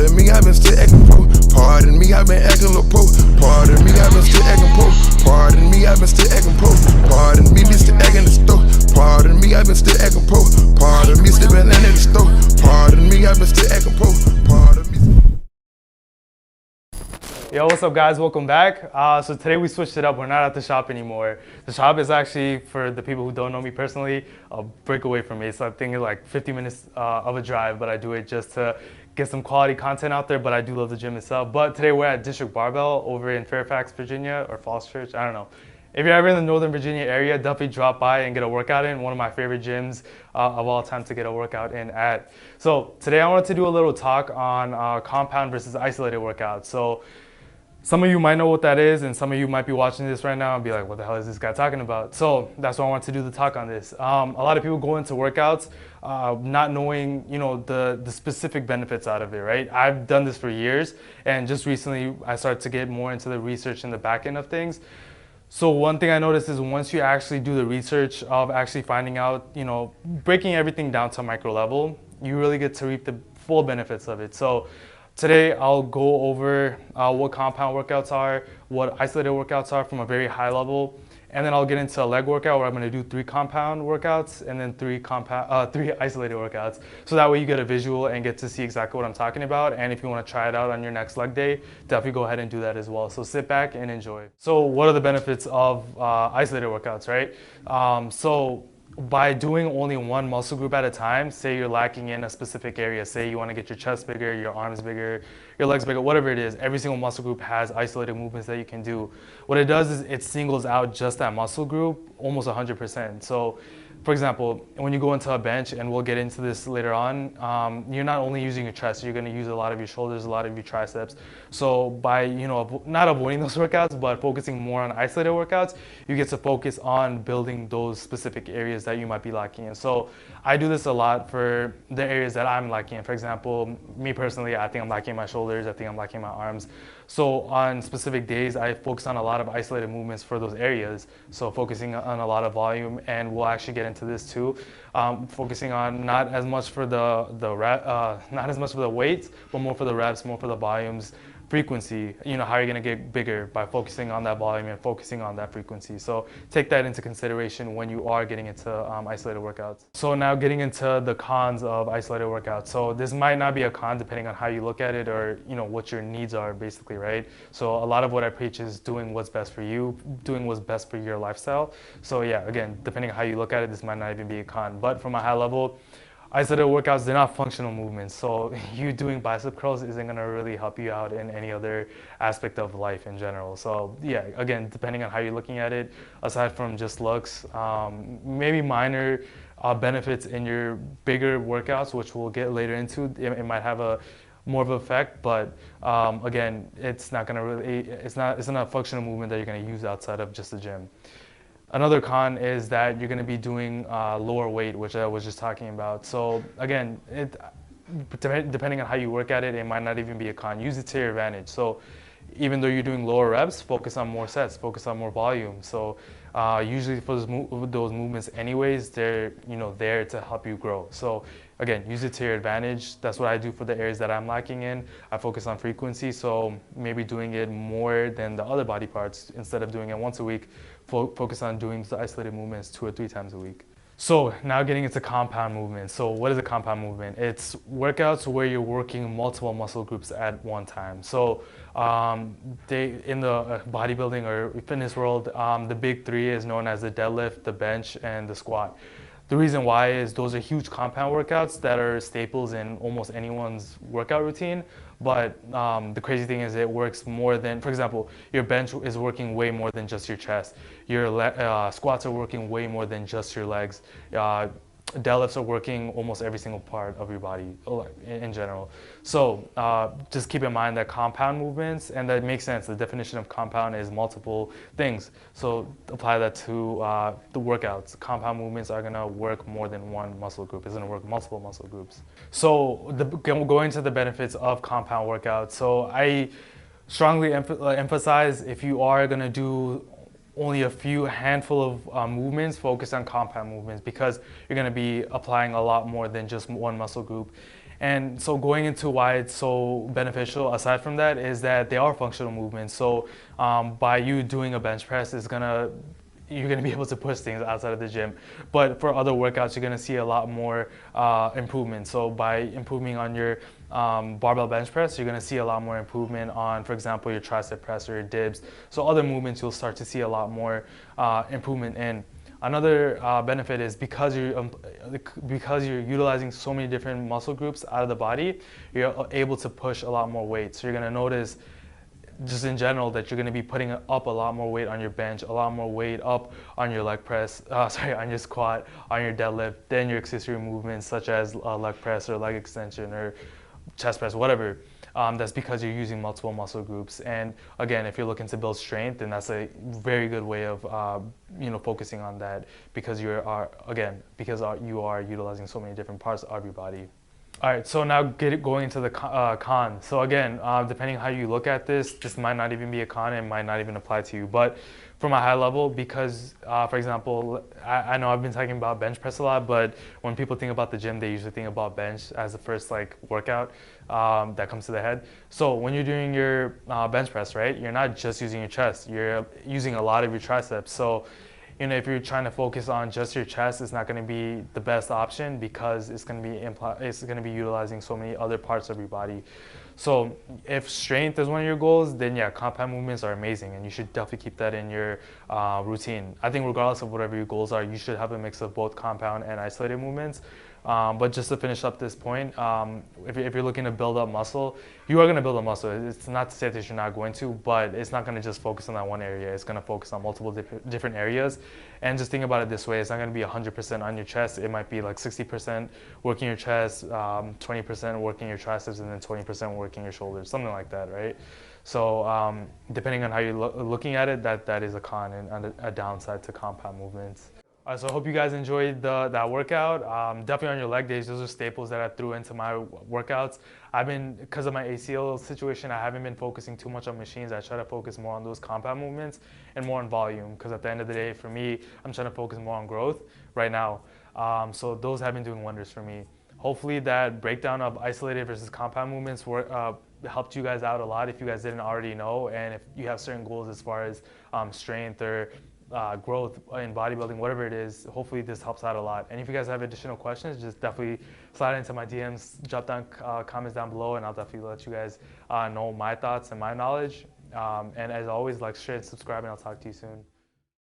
Pardon me, I've been still acting pro. Pardon me, I've been acting low pro. Pardon me, I've been still acting pro. Pardon me, I've been still acting pro. Pardon me, still acting the store. Pardon me, I've been still acting pro. Pardon me, still been at the store. Pardon me, I've been still acting pro. Pardon me. Yo, what's up guys, welcome back. So today we switched it up, we're not at the shop anymore. The shop is actually, for the people who don't know me personally, a break away from me. So I'm thinking like 50 minutes of a drive, but I do it just to get some quality content out there, but I do love the gym itself. But today we're at District Barbell over in Fairfax, Virginia, or Falls Church, I don't know. If you're ever in the Northern Virginia area, definitely drop by and get a workout in. One of my favorite gyms of all time to get a workout in at. So today I wanted to do a little talk on compound versus isolated workouts. So some of you might know what that is, and some of you might be watching this right now and be like, what the hell is this guy talking about? So that's why I want to do the talk on this. A lot of people go into workouts not knowing, the specific benefits out of it, right? I've done this for years, and just recently I started to get more into the research and the back end of things. So one thing I noticed is once you actually do the research of actually finding out, breaking everything down to a micro level, you really get to reap the full benefits of it. So today I'll go over what compound workouts are, what isolated workouts are from a very high level, and then I'll get into a leg workout where I'm going to do 3 compound workouts and then 3 isolated workouts. So that way you get a visual and get to see exactly what I'm talking about. And if you want to try it out on your next leg day, definitely go ahead and do that as well. So sit back and enjoy. So what are the benefits of isolated workouts, right? So by doing only one muscle group at a time, say you're lacking in a specific area, say you want to get your chest bigger, your arms bigger, your legs bigger, whatever it is, every single muscle group has isolated movements that you can do. What it does is it singles out just that muscle group almost 100%. So for example, when you go into a bench, and we'll get into this later on, you're not only using your chest, you're going to use a lot of your shoulders, a lot of your triceps. So by, not avoiding those workouts, but focusing more on isolated workouts, you get to focus on building those specific areas that you might be lacking in. So I do this a lot for the areas that I'm lacking in. For example, me personally, I think I'm lacking in my shoulders, I think I'm lacking in my arms. So on specific days, I focus on a lot of isolated movements for those areas. So focusing on a lot of volume, and we'll actually get into this too. Focusing on not as much for not as much for the weights, but more for the reps, more for the volumes, frequency, how you're going to get bigger by focusing on that volume and focusing on that frequency. So take that into consideration when you are getting into isolated workouts. So now getting into the cons of isolated workouts. So this might not be a con depending on how you look at it, or what your needs are basically, right? So a lot of what I preach is doing what's best for you, doing what's best for your lifestyle. So yeah, again, depending on how you look at it, this might not even be a con. But from a high level, isolated workouts, they're not functional movements. So you doing bicep curls isn't going to really help you out in any other aspect of life in general. So yeah, again, depending on how you're looking at it, aside from just looks, maybe minor benefits in your bigger workouts, which we'll get later into, it might have a more of an effect, but again, it's not a functional movement that you're going to use outside of just the gym. Another con is that you're going to be doing lower weight, which I was just talking about. So again, depending on how you work at it, it might not even be a con. Use it to your advantage. So even though you're doing lower reps, focus on more sets, focus on more volume. So usually for those movements anyways, they're there to help you grow. So again, use it to your advantage. That's what I do for the areas that I'm lacking in. I focus on frequency, so maybe doing it more than the other body parts. Instead of doing it once a week, focus on doing the isolated movements 2 or 3 times a week. So now getting into compound movements. So what is a compound movement? It's workouts where you're working multiple muscle groups at one time. So in the bodybuilding or fitness world, the big 3 is known as the deadlift, the bench, and the squat. The reason why is those are huge compound workouts that are staples in almost anyone's workout routine. But the crazy thing is it works more than, for example, your bench is working way more than just your chest. Your squats are working way more than just your legs. Deadlifts are working almost every single part of your body in general. So just keep in mind that compound movements, and that makes sense. The definition of compound is multiple things. So apply that to the workouts. Compound movements are gonna work more than one muscle group. It's gonna work multiple muscle groups. So going to the benefits of compound workouts. So I strongly emphasize, if you are gonna do only a handful of movements, focus on compound movements, because you're going to be applying a lot more than just one muscle group. And so going into why it's so beneficial, aside from that, is that they are functional movements. So by you doing a bench press, you're gonna be able to push things outside of the gym. But for other workouts, you're gonna see a lot more improvement. So by improving on your barbell bench press, you're gonna see a lot more improvement on, for example, your tricep press or your dips. So other movements, you'll start to see a lot more improvement in. Another benefit is because you're utilizing so many different muscle groups out of the body, you're able to push a lot more weight. So you're gonna notice just in general that you're going to be putting up a lot more weight on your bench, a lot more weight up on your leg press, on your squat, on your deadlift, than your accessory movements such as leg press or leg extension or chest press, whatever. That's because you're using multiple muscle groups. And again, if you're looking to build strength, then that's a very good way of focusing on that, because you are utilizing so many different parts of your body. All right, so now going into the con. So again, depending how you look at this might not even be a con and might not even apply to you. But from a high level, because for example, I know I've been talking about bench press a lot, but when people think about the gym, they usually think about bench as the first workout that comes to the head. So when you're doing your bench press, right, you're not just using your chest, you're using a lot of your triceps. So if you're trying to focus on just your chest, it's not going to be the best option, because it's going to be utilizing so many other parts of your body. So if strength is one of your goals, then yeah, compound movements are amazing, and you should definitely keep that in your routine. I think regardless of whatever your goals are, you should have a mix of both compound and isolated movements. But just to finish up this point, if you're looking to build up muscle, you are going to build up muscle. It's not to say that you're not going to, but it's not going to just focus on that one area. It's going to focus on multiple different areas. And just think about it this way: it's not going to be 100% on your chest. It might be like 60% working your chest, 20% working your triceps, and then 20% working your shoulders, something like that, right? So depending on how you're looking at it, that is a con and a downside to compound movements. So I hope you guys enjoyed that workout. Definitely on your leg days, those are staples that I threw into my workouts. Because of my ACL situation, I haven't been focusing too much on machines. I try to focus more on those compound movements and more on volume, because at the end of the day, for me, I'm trying to focus more on growth right now. So those have been doing wonders for me. Hopefully that breakdown of isolated versus compound movements helped you guys out a lot if you guys didn't already know, and if you have certain goals as far as strength or growth in bodybuilding, whatever it is. Hopefully this helps out a lot. And if you guys have additional questions, just definitely slide into my DMs, drop down comments down below, and I'll definitely let you guys know my thoughts and my knowledge. And as always, like, share, and subscribe, and I'll talk to you soon.